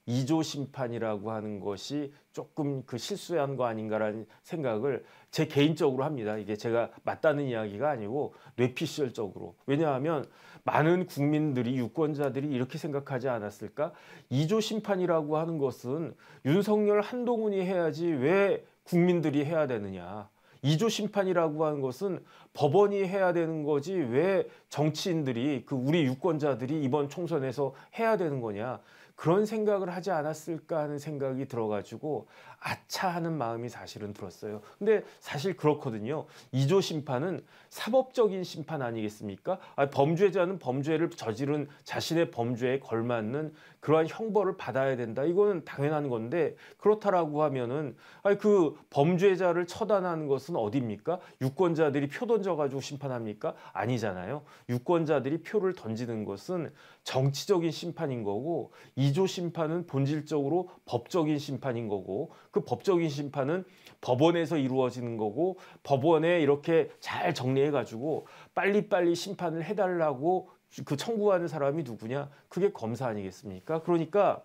2조 심판이라고 하는 것이 조금 그 실수한 거 아닌가라는 생각을 제 개인적으로 합니다. 이게 제가 맞다는 이야기가 아니고 뇌피셜적으로. 왜냐하면 많은 국민들이 유권자들이 이렇게 생각하지 않았을까? 2조 심판이라고 하는 것은 윤석열 한동훈이 해야지 왜 국민들이 해야 되느냐. 2조 심판이라고 하는 것은 법원이 해야 되는 거지 왜 정치인들이 우리 유권자들이 이번 총선에서 해야 되는 거냐. 그런 생각을 하지 않았을까 하는 생각이 들어가지고 아차 하는 마음이 사실은 들었어요. 근데 사실 그렇거든요. 2조 심판은 사법적인 심판 아니겠습니까? 범죄자는 범죄를 저지른 자신의 범죄에 걸맞는 그러한 형벌을 받아야 된다. 이거는 당연한 건데 그렇다라고 하면은 그 범죄자를 처단하는 것은 어디입니까? 유권자들이 표 던져가지고 심판합니까? 아니잖아요. 유권자들이 표를 던지는 것은 정치적인 심판인 거고 2조 심판은 본질적으로 법적인 심판인 거고 그 법적인 심판은 법원에서 이루어지는 거고 법원에 이렇게 잘 정리해가지고 빨리빨리 심판을 해달라고 그 청구하는 사람이 누구냐? 그게 검사 아니겠습니까? 그러니까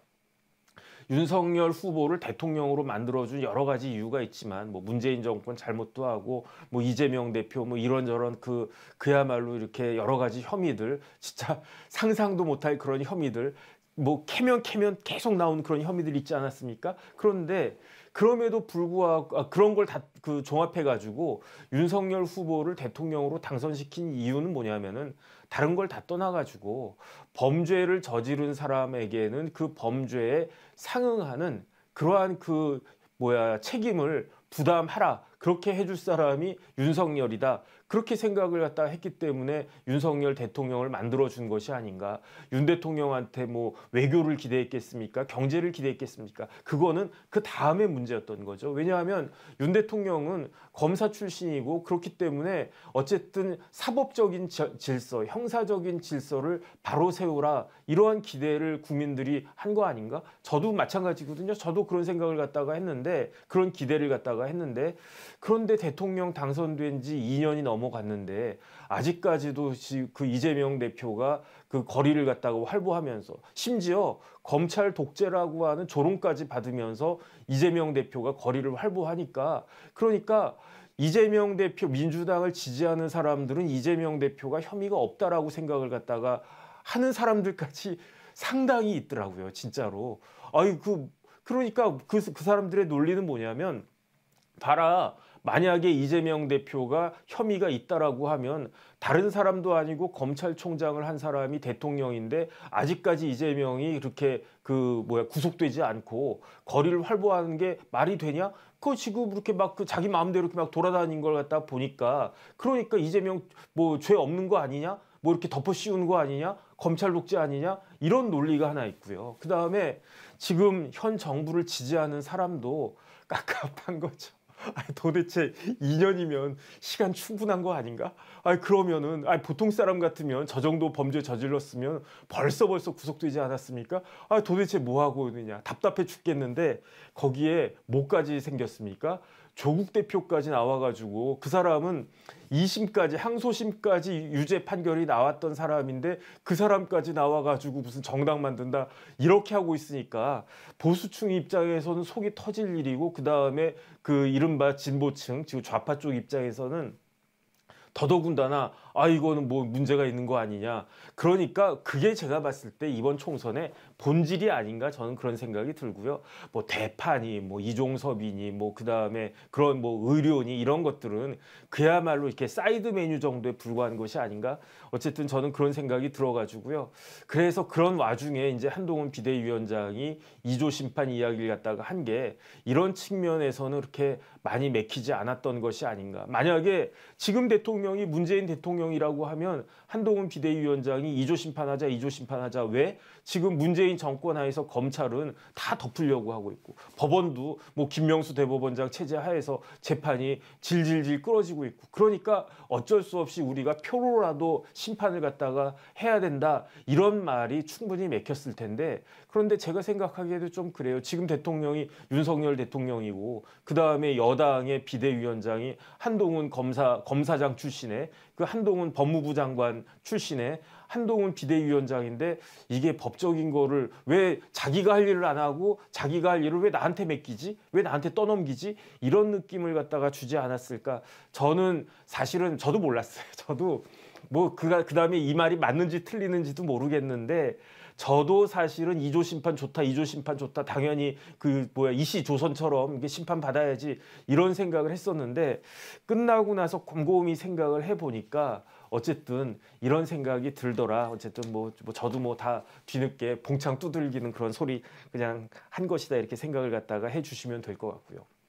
윤석열 후보를 대통령으로 만들어준 여러 가지 이유가 있지만 뭐 문재인 정권 잘못도 하고 뭐 이재명 대표 뭐 이런저런 그야말로 이렇게 여러 가지 혐의들 진짜 상상도 못할 그런 혐의들 뭐 캐면 계속 나오는 그런 혐의들 있지 않았습니까? 그런데 그럼에도 불구하고 그런 걸 다 종합해가지고 윤석열 후보를 대통령으로 당선시킨 이유는 뭐냐면은 다른 걸 다 떠나가지고 범죄를 저지른 사람에게는 그 범죄에 상응하는 그러한 책임을 부담하라. 그렇게 해줄 사람이 윤석열이다. 그렇게 생각을 갖다 했기 때문에 윤석열 대통령을 만들어준 것이 아닌가. 윤 대통령한테 뭐 외교를 기대했겠습니까? 경제를 기대했겠습니까? 그거는 그 다음의 문제였던 거죠. 왜냐하면 윤 대통령은 검사 출신이고 그렇기 때문에 어쨌든 사법적인 질서, 형사적인 질서를 바로 세우라. 이러한 기대를 국민들이 한 거 아닌가? 저도 마찬가지거든요. 저도 그런 생각을 갖다가 했는데 그런 기대를 갖다가 했는데 그런데 대통령 당선된 지 2년이 넘어갔는데 아직까지도 그 이재명 대표가 그 거리를 갖다가 활보하면서 심지어 검찰 독재라고 하는 조롱까지 받으면서 이재명 대표가 거리를 활보하니까 그러니까 이재명 대표 민주당을 지지하는 사람들은 이재명 대표가 혐의가 없다라고 생각을 갖다가 하는 사람들까지 상당히 있더라고요. 진짜로. 그러니까 그 사람들의 논리는 뭐냐면 봐라. 만약에 이재명 대표가 혐의가 있다라고 하면 다른 사람도 아니고 검찰총장을 한 사람이 대통령인데 아직까지 이재명이 이렇게 구속되지 않고 거리를 활보하는 게 말이 되냐? 그거 지금 이렇게 막 자기 마음대로 이렇게 막 돌아다닌 걸 갖다 보니까 그러니까 이재명 뭐 죄 없는 거 아니냐? 뭐 이렇게 덮어 씌우는 거 아니냐? 검찰 독재 아니냐? 이런 논리가 하나 있고요. 그 다음에 지금 현 정부를 지지하는 사람도 깝깝한 거죠. 도대체 2년이면 시간 충분한 거 아닌가? 그러면은 보통 사람 같으면 저 정도 범죄 저질렀으면 벌써 구속되지 않았습니까? 도대체 뭐 하고 있느냐? 답답해 죽겠는데 거기에 뭐까지 생겼습니까? 조국 대표까지 나와가지고 그 사람은 2심까지 항소심까지 유죄 판결이 나왔던 사람인데 그 사람까지 나와가지고 무슨 정당 만든다 이렇게 하고 있으니까 보수층 입장에서는 속이 터질 일이고 그 다음에 그 이른바 진보층 지금 좌파 쪽 입장에서는 더더군다나 이거는 뭐 문제가 있는 거 아니냐. 그러니까 그게 제가 봤을 때 이번 총선의 본질이 아닌가 저는 그런 생각이 들고요. 뭐 대파니 뭐 이종섭이니 뭐 그다음에 그런 뭐 의료니 이런 것들은 그야말로 이렇게 사이드 메뉴 정도에 불과한 것이 아닌가. 어쨌든 저는 그런 생각이 들어가지고요. 그래서 그런 와중에 이제 한동훈 비대위원장이 2조 심판 이야기를 갖다가 한 게 이런 측면에서는 그렇게 많이 맥히지 않았던 것이 아닌가. 만약에 지금 대통령이 문재인 대통령이라고 하면 한동훈 비대위원장이 2조 심판하자 2조 심판하자 왜? 지금 문재인 정권 하에서 검찰은 다 덮으려고 하고 있고 법원도 뭐 김명수 대법원장 체제 하에서 재판이 질질질 끌어지고 있고 그러니까 어쩔 수 없이 우리가 표로라도 심판을 갖다가 해야 된다 이런 말이 충분히 맥혔을 텐데 그런데 제가 생각하기에도 좀 그래요. 지금 대통령이 윤석열 대통령이고 그 다음에 여당의 비대위원장이 한동훈 검사장 출신의 그 한동훈 법무부 장관 출신의 한동훈 비대위원장인데 이게 법적인 거를 왜 자기가 할 일을 안 하고 자기가 할 일을 왜 나한테 맡기지? 왜 나한테 떠넘기지? 이런 느낌을 갖다가 주지 않았을까? 저는 사실은 저도 몰랐어요. 저도 뭐 그다음에 이 말이 맞는지 틀리는지도 모르겠는데 저도 사실은 2조 심판 좋다, 2조 심판 좋다. 당연히 이시 조선처럼 이게 심판 받아야지 이런 생각을 했었는데 끝나고 나서 곰곰이 생각을 해보니까 어쨌든 이런 생각이 들더라. 어쨌든 저도 뭐 다 뒤늦게 봉창 두들기는 그런 소리 그냥 한 것이다 이렇게 생각을 갖다가 해주시면 될 것 같고요.